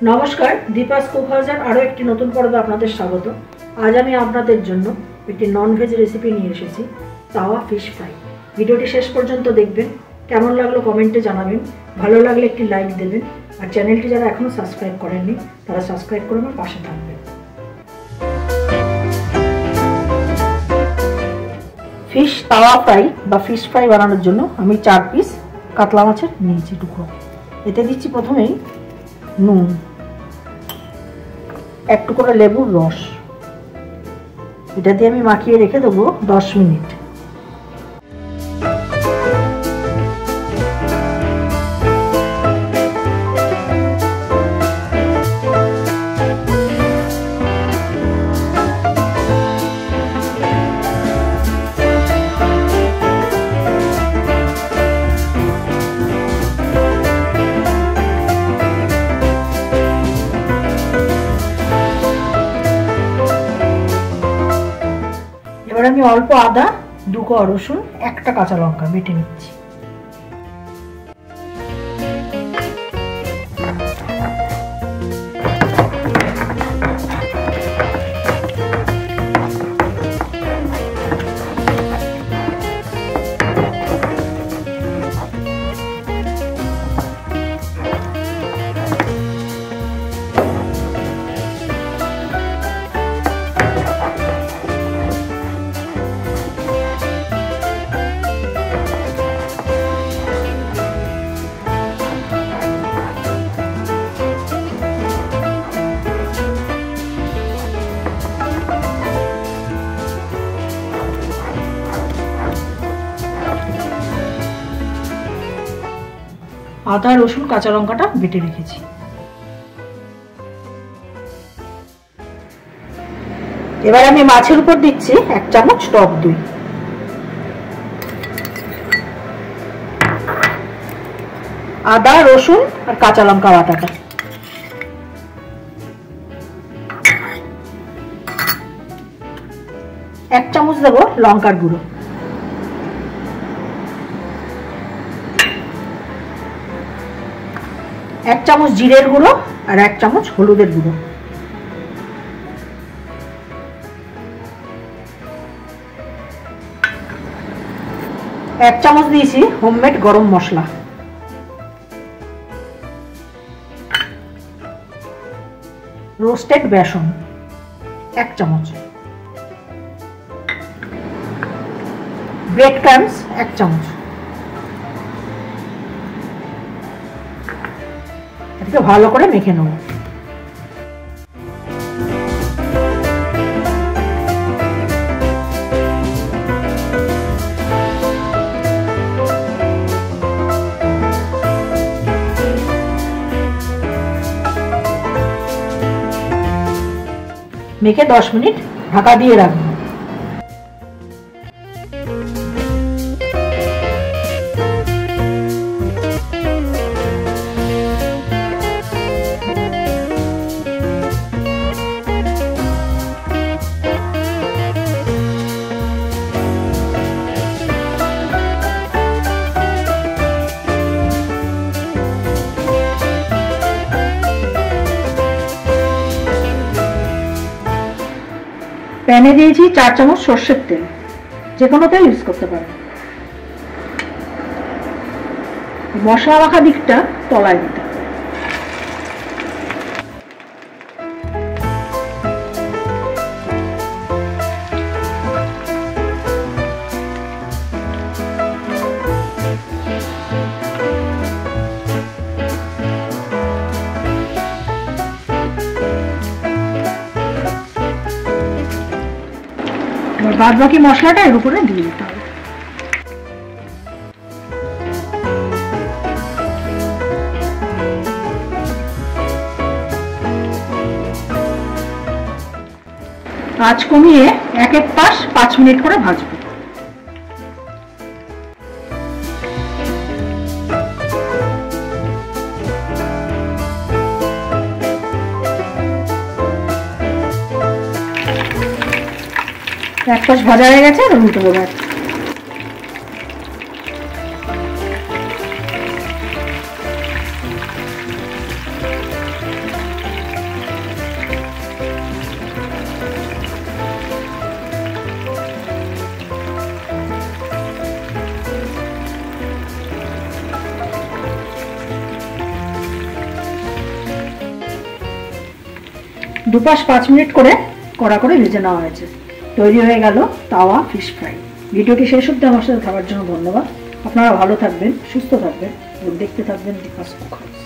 নমস্কার, দীপাস কুক হাউসের আরও একটি নতুন পর্বে আপনাদের স্বাগত। আজ আমি আপনাদের জন্য একটি ননভেজ রেসিপি নিয়ে এসেছি, তাওয়া ফিশ ফ্রাই। ভিডিওটি শেষ পর্যন্ত দেখবেন। কেমন লাগলো কমেন্টে জানাবেন, ভালো লাগলে একটি লাইক দেবেন, আর চ্যানেলটি যারা এখনও সাবস্ক্রাইব করেননি তারা সাবস্ক্রাইব করে আমার পাশে থাকবেন। ফিশ তাওয়া ফ্রাই বা ফিশ ফ্রাই বানানোর জন্য আমি 4 পিস কাতলা মাছের নিয়েছি টুকরো। এতে দিচ্ছি প্রথমেই নুন, 1 টুকরো লেবুর রস। এটা দিয়ে আমি মাখিয়ে রেখে দেবো 10 মিনিট। এবার আমি অল্প আদা, 2 কোয়া রসুন, 1টা কাঁচা লঙ্কা বেটে নিচ্ছি। আদা, রসুন, কাঁচা লঙ্কাটা বেটে রেখেছি। এবার আমি মাছের উপর দিচ্ছি 1 চামচ টক দই, আদা, রসুন আর কাঁচা লঙ্কা বাটাটা, এক চামচ দেবো লঙ্কার গুঁড়ো, 1 চামচ জিরের গুঁড়ো আর 1 চামচ হলুদের গুঁড়ো, 1 চামচ দিয়েছি হোমমেড গরম মশলা, রোস্টেড বেসন 1 চামচ, ব্রেড ক্রাম্বস 1 চামচ। এটাকে ভালো করে মেখে নেব। মেখে 10 মিনিট ঢাকা দিয়ে রাখবো। প্যানে দিয়েছি 4 চামচ সরষের তেল, যে কোনো তেল ইউজ করতে পারেন। মশলা মাখা দিকটা তলায় দিতে হবে। বাদ বাকি মশলাটা এর উপরে দিয়ে দিতে হবে। আঁচ কমিয়ে এক পাশ 5 মিনিট করে ভাজবো। এক পাশ ভাজা হয়ে গেছে, উল্টে দেবো। দুপাশ 5 মিনিট করে কড়া করে ভেজে নেওয়া হয়েছে। তৈরি হয়ে গেল তাওয়া ফিশ ফ্রাই। ভিডিওটি শেষ অবধি আমার সাথে থাকার জন্য ধন্যবাদ। আপনারা ভালো থাকবেন, সুস্থ থাকবেন এবং দেখতে থাকবেন দীপাস কুক হাউস।